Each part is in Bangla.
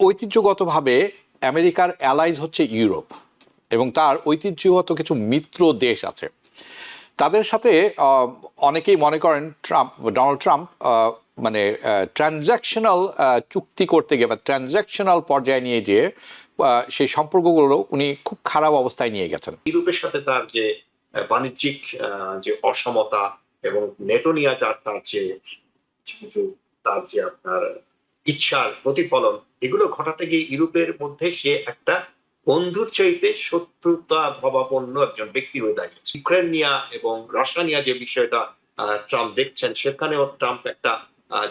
ঐতিহ্যগতভাবে আমেরিকার অ্যালাইজ হচ্ছে ইউরোপ এবং তার ঐতিহ্যগত কিছু মিত্র দেশ আছে। তাদের সাথে অনেকেই মনে করেন ডোনাল্ড ট্রাম্প মানে ট্রানজ্যাকশনাল চুক্তি করতে গিয়ে বা ট্রানজ্যাকশনাল পর্যায়ে নিয়ে যেয়ে সেই সম্পর্কগুলো উনি খুব খারাপ অবস্থায় নিয়ে গেছেন। ইউরোপের সাথে তার যে বাণিজ্যিক যে অসমতা এবং নেটো নিয়ে তার যে তার যে আপনার ইচ্ছার প্রতিফলন, এগুলো ঘটাতে গিয়ে ইউরোপের মধ্যে সে একটা বন্ধুর চাইতে শত্রুতা ভাবাপন্ন একজন ব্যক্তি হয়ে দাঁড়িয়েছে। ইউক্রেন নিয়ে এবং রাশিয়া নিয়ে যে বিষয়টা ট্রাম্প দেখছেন, সেখানেও ট্রাম্প একটা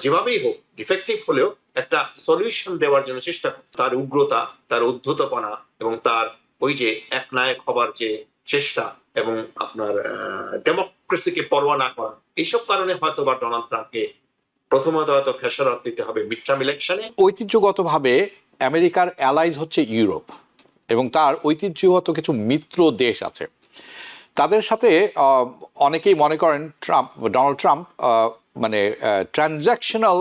যেভাবেই হোক ডিফেক্টিভ হলেও একটা সলিউশন দেওয়ার জন্য চেষ্টা করছে। তার উগ্রতা, তার উদ্ধতপনা এবং তার ওই যে একনায়ক হবার যে চেষ্টা এবং আপনার ডেমোক্রেসিকে পরোয়া না করা, এইসব কারণে হয়তো বা ডোনাল্ড ট্রাম্পকে প্রথমত হয়তো খেসারত দিতে হবে মিডটার্ম ইলেকশনে। ঐতিহ্যগতভাবে আমেরিকার অ্যালাইজ হচ্ছে ইউরোপ এবং তার ঐতিহ্যগত কিছু মিত্র দেশ আছে। তাদের সাথে অনেকেই মনে করেন ডোনাল্ড ট্রাম্প মানে ট্রানজ্যাকশনাল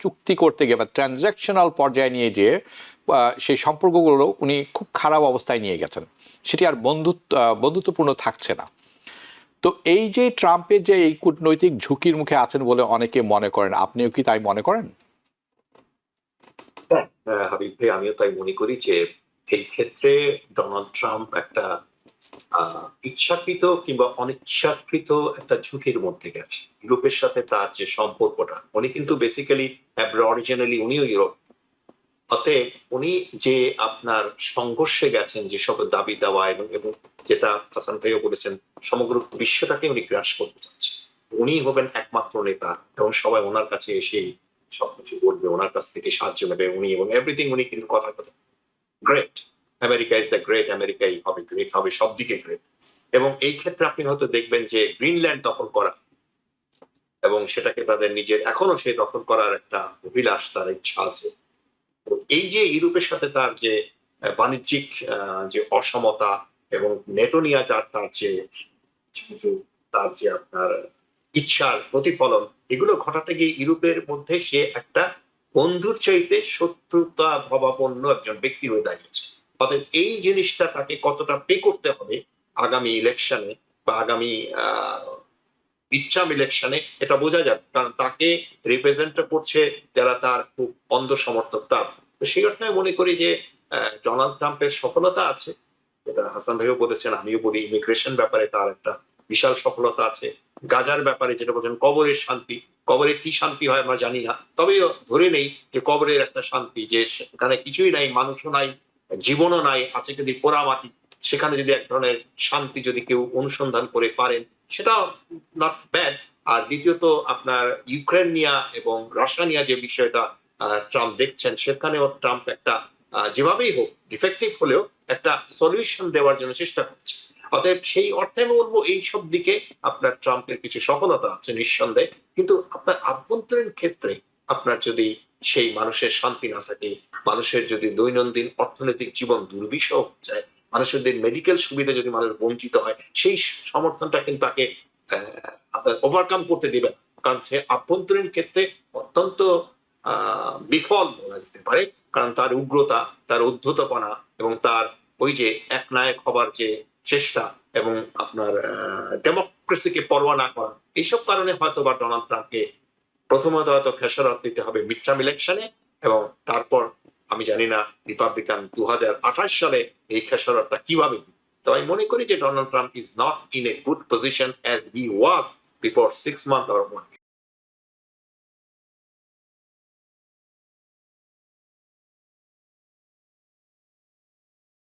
চুক্তি করতে গিয়ে বা ট্রানজ্যাকশনাল পর্যায়ে নিয়ে যেয়ে সেই সম্পর্কগুলো উনি খুব খারাপ অবস্থায় নিয়ে গেছেন, সেটি আর বন্ধুত্বপূর্ণ থাকছে না। তো এই যে ট্রাম্পের যে এই কূটনৈতিক ঝুঁকির মুখে আছেন বলে অনেকে মনে করেন, আপনিও কি তাই মনে করেন? হাবিব ভাই, আমিও তাই মনে করি যে এই ক্ষেত্রে ডোনাল্ড ট্রাম্প একটা ইচ্ছাকৃত কিংবা অনিচ্ছাকৃত একটা ঝুঁকির মধ্যে গেছে। ইউরোপের সাথে তার যে সম্পর্কটা, উনি কিন্তু বেসিক্যালি অরিজিনালি উনিও ইউরোপ। অতএব উনি যে আপনার সংঘর্ষে গেছেন, যেসব দাবি দেওয়া এবং এবং যেটা হাসান ভাইও বলেছেন, সমগ্র বিশ্বটাকে উনি গ্রাস করতে চাচ্ছেন। উনি হবেন একমাত্র নেতা এবং সবাই ওনার কাছে এসে সবকিছু বলবে, ওনার কাছ থেকে সাহায্য নেবে উনি, এবং এভরিথিং উনি কিন্তু কথা কথা great, America is the great, আমেরিকাই হবে গ্রেট, হবে সব দিকে গ্রেট। এবং এই ক্ষেত্রে আপনি হয়তো দেখবেন যে গ্রিনল্যান্ড দখল করা এবং সেটাকে তাদের নিজের এখনো সে দখল করার একটা অভিলাষ, তার ইচ্ছা আছে। এই যে ইউরোপের সাথে তার যে বাণিজ্যিক যে অসমতা এবং নেটো নিয়ে তার যে তার যে আপনার ইচ্ছার প্রতিফলন, এগুলো ঘটাতে গিয়ে ইউরোপের মধ্যে সে একটা বন্ধুর চাইতে শত্রুতা ভাবাপন্ন একজন ব্যক্তি হয়ে দাঁড়িয়েছে। অতএব এই জিনিসটা তাকে কতটা পে করতে হবে আগামী ইলেকশনে বা আগামী মিডটার্ম ইলেকশনে, এটা বোঝা যাবে, কারণ তাকে রিপ্রেজেন্ট করছে যারা তার খুব অন্ধ সমর্থক তার। তো সেই অর্থে আমি মনে করি যে ডোনাল্ড ট্রাম্পের সফলতা আছে, যেটা হাসান ভাইও বলেছেন, আমিও বলি, ইমিগ্রেশন ব্যাপারে তার একটা বিশাল সফলতা আছে। গাজার ব্যাপারে যেটা বলছেন, কবরের শান্তি, কবরে কি শান্তি হয় আমরা জানি না, তবে ধরে নেই যে কবরের একটা শান্তি, যে সেখানে কিছুই নাই, মানুষও নাই, জীবনও নাই, আছে যদি পোড়া মাটি, সেখানে যদি এক ধরনের শান্তি যদি কেউ অনুসন্ধান করে পারেন, সেটা নট ব্যাড। আর দ্বিতীয়ত আপনার ইউক্রেন নিয়ে এবং রাশিয়া নিয়ে যে বিষয়টা ট্রাম্প দেখছেন, সেখানেও ট্রাম্প একটা যেভাবেই হোক ডিফেক্টিভ হলেও একটা সলিউশন দেওয়ার জন্য চেষ্টা করছে। অতএব সেই অর্থে আমি বলবো এইসব দিকে আপনার ট্রাম্পের কিছু সফলতা আছে নিঃসন্দেহে, কিন্তু আপনার আভ্যন্তরীণ ক্ষেত্রে আপনার যদি সেই মানুষের শান্তি না থাকে, মানুষের যদি দৈনন্দিন অর্থনৈতিক জীবন দুর্বিষহ হয়ে যায়, মানুষের মেডিকেল সুবিধা যদি মানুষ বঞ্চিত হয়, সেই সমর্থনটা কিন্তু তাকে আপনার ওভারকাম করতে দিবে, কারণ সে আভ্যন্তরীণ ক্ষেত্রে অত্যন্ত বিফল বলা যেতে পারে, কারণ তার উগ্রতা, তার উদ্ধতপনা এবং তার ওই যে একনায়ক হবার যে চেষ্টা এবং আপনার ডেমোক্রেসিকে পরোয়া না করা, এইসব কারণে হয়তো বা ডোনাল্ড ট্রাম্পকে প্রথমত হয়তো খেসারত দিতে হবে মিডটার্ম ইলেকশনে, এবং তারপর আমি জানি না রিপাবলিকান 2028 সালে এই খেসারতটা কিভাবে দিবে। তো আমি মনে করি যে Donald Trump is not in a good position as he was before 6 months or 1 year.